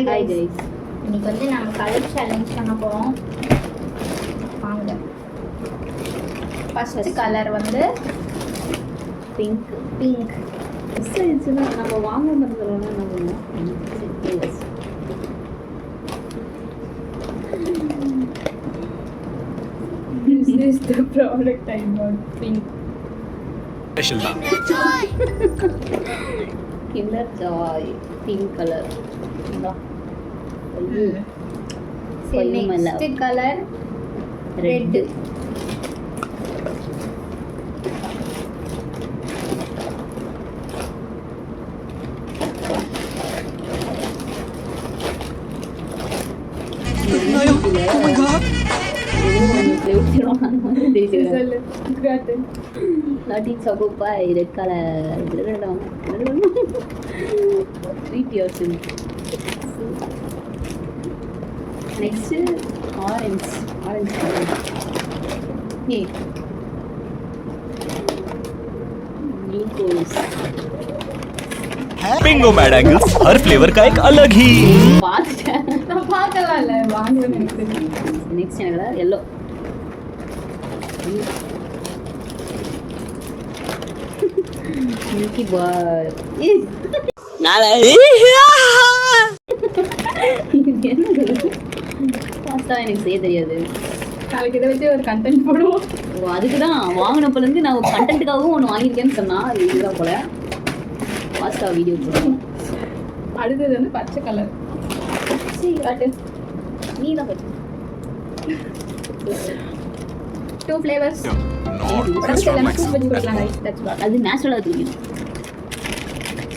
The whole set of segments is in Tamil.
Hi guys. இன்னைக்கு வந்து நம்ம கலர் சேலஞ்ச் பண்ண போறோம். வாங்க. ஃபர்ஸ்ட் கலர் வந்து பிங்க். நம்ம வாங்க மறந்துறோம்னா என்ன பண்ணுவோம்? This is the product I want. Pink. Special தான். Kinder Joy pink color. Next color red. Oh my god. Latin choco pie red color. Treat yourself. Next orange color. Hey. Glucose. Bingo Mad Angles her flavour का एक अलग ही. Next color yellow. Milky bar. Pasta எனக்கு செய்ய தெரியாது. நாளைக்கு இதை வச்சு ஒரு கண்டென்ட் போடுவோம். அதுக்கு தான் வாங்கினப்பல இருந்து நான் கண்டென்ட்டுக்காகவும் ஒன்று வாங்கியிருக்கேன்னு சொன்னா இதுதான் போல பாஸ்தா வீடியோ போடுவோம். அடுத்தது வந்து பச்சை கலர். சரி காட்டு. நீ தான் பச்சை. 2 flavors. அது நேச்சுரலாக தெரியும்.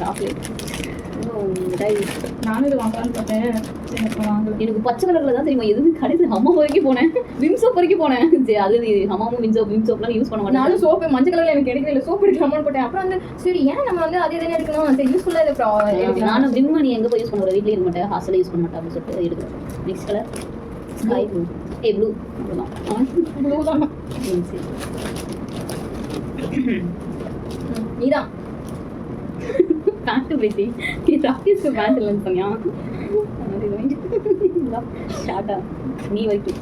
சாக்லேட். நானும் இது வாங்கலான்னு பார்த்தேன். எனக்கு பச்சை கலர்ல தான் தெரியுமா எதுவுமே கடைசி ஹம்மா வரைக்கும் போனேன், விம் சோப் வரைக்கும் போனேன். சரி அது ஹம்மாவும் விம் சோப்லாம் யூஸ் பண்ண மாட்டேன். நானும் சோப்பு மஞ்சள் கலர்ல எனக்கு கிடைக்கல, இல்லை சோப் எடுக்கலாமான்னு போட்டேன். அப்புறம் வந்து சரி ஏன் நம்ம வந்து அதே தானே எடுக்கணும், சரி யூஸ்ஃபுல்லாக இது. நானும் விம் நீ எங்கே போய் யூஸ் பண்ண வீட்டிலே இருக்க மாட்டேன், ஹாஸ்டலில் யூஸ் பண்ண மாட்டேன் அப்படின்னு சொல்லிட்டு எடுக்கிறேன். Next colour sky blue. Blue blue தான். சரி நீதான் பேண்ட் பேட்டி ராக்கெட்ஸ் பேண்ட் இல்லைன்னு சொன்னியா? ஷார்ட்டா நீ வைட்டு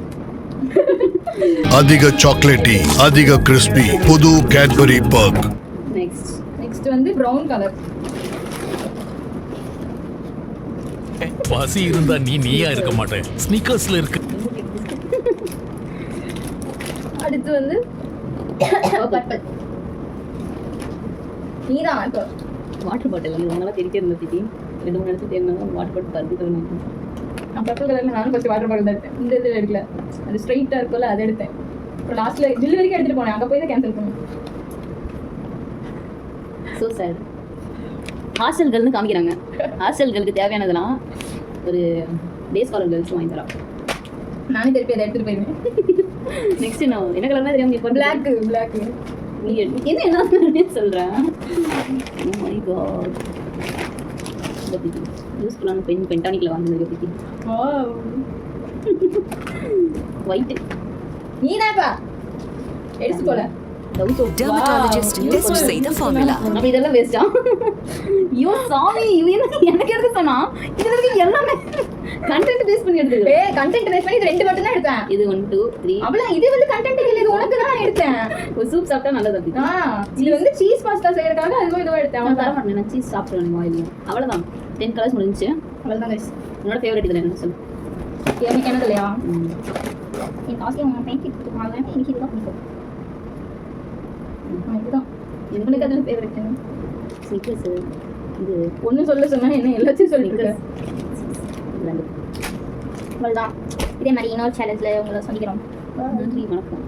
அதிக சாக்லேட்டி அதிக கிறிஸ்பி புது கேட்பரி பக். நெக்ஸ்ட் வந்து பிரவுன் கலர். பசி இருந்தா நீயா இருக்க மாட்டேன், ஸ்னீக்கர்ஸ்ல இருக்கு. அடுத்து வந்து பர்பிள். நீதான் இப்போ வாட்டர் பாட்டில் உங்களாம் தெரிவிக்க இருந்த திட்டி 2-3 இடத்துல தேர்ந்தாலும் வாட்டர் பாட்டில் பருத்தி தரணும். நான் பர்பிள் கலர்ல நானும் ஃபர்ஸ்ட் வாட்டர் பாட்டில் தான் எடுத்தேன். இந்த இதில் எடுக்கல, அது ஸ்ட்ரைட்டாக இருக்கும்ல அதை எடுத்தேன். அப்புறம் லாஸ்ட்ல ஜில்லு வரைக்கும் எடுத்துட்டு போனேன், அங்கே போய் தான் கேன்சல் பண்ணேன். ஸோ சார் ஹாஸ்டல்கள்னு காமிக்கிறாங்க. ஹாஸ்டல்களுக்கு தேவையானதெல்லாம் ஒரு டேஸ் காலர் கேர்ள்ஸ் வாங்கி தரோம். நானே திருப்பி அதை எடுத்துட்டு போயிருவேன். நெக்ஸ்ட் நான் என்ன கலர் தான் தெரியாமல் இப்போ பிளாக் நீ என்ன சொல்கிறேன். ஓ மை காட் யூஸ்ஃபுல்லான பென்டானிக்கில் வாங்கினது பற்றி ஒயிட்டு. நீதாப்பா எடுத்து போல. Dermatologist test செய்த formula. நம்ம இதெல்லாம் வேஸ்டா? ஐயோ சாமி, எனக்கு எதுக்கு சொன்னா இதுல எல்லாமே கண்டென்ட் பேஸ் பண்ணி எடுத்துது. கண்டென்ட் பேஸ் பண்ணி இது 2 மட்டும் தான் எடுத்தேன். இது 1 2 3 அவள இது வந்து கண்டென்ட் இல்ல, இது உனக்கு தான் எடுத்தேன். ஒரு சூப் சாப்பிட்டா நல்லது அப்படி. இது வந்து சீஸ் பாஸ்தா செய்யறதுக்காக அதுவும் இதுவும் எடுத்தேன். நான் தர மாட்டேன், நான் சீஸ் சாப்பிடுவேன் வாயில. அவ்வளவுதான் 10 கலர்ஸ் முடிஞ்சுச்சு. அவ்வளவுதான் गाइस. என்னோட ஃபேவரட் இதுல என்ன சொல்லு? எனக்கு இல்லையா? நீ காஸ்ட்லி உங்க பேங்க் கிட்ட வாங்க, எனக்கு இதுதான் பிடிக்கும். இதுதான் எனக்கு அது ஃபேவரட். ஸ்னிக்கர்ஸ் இது ஒன்னு சொல்ல சொன்னா என்ன எல்லாத்தையும் சொல்லிட்டு அவ்வளவுதான். இதே மாதிரி இன்னொரு சேலஞ்சில் உங்களை சந்திக்கிறோம். நன்றி, வணக்கம்.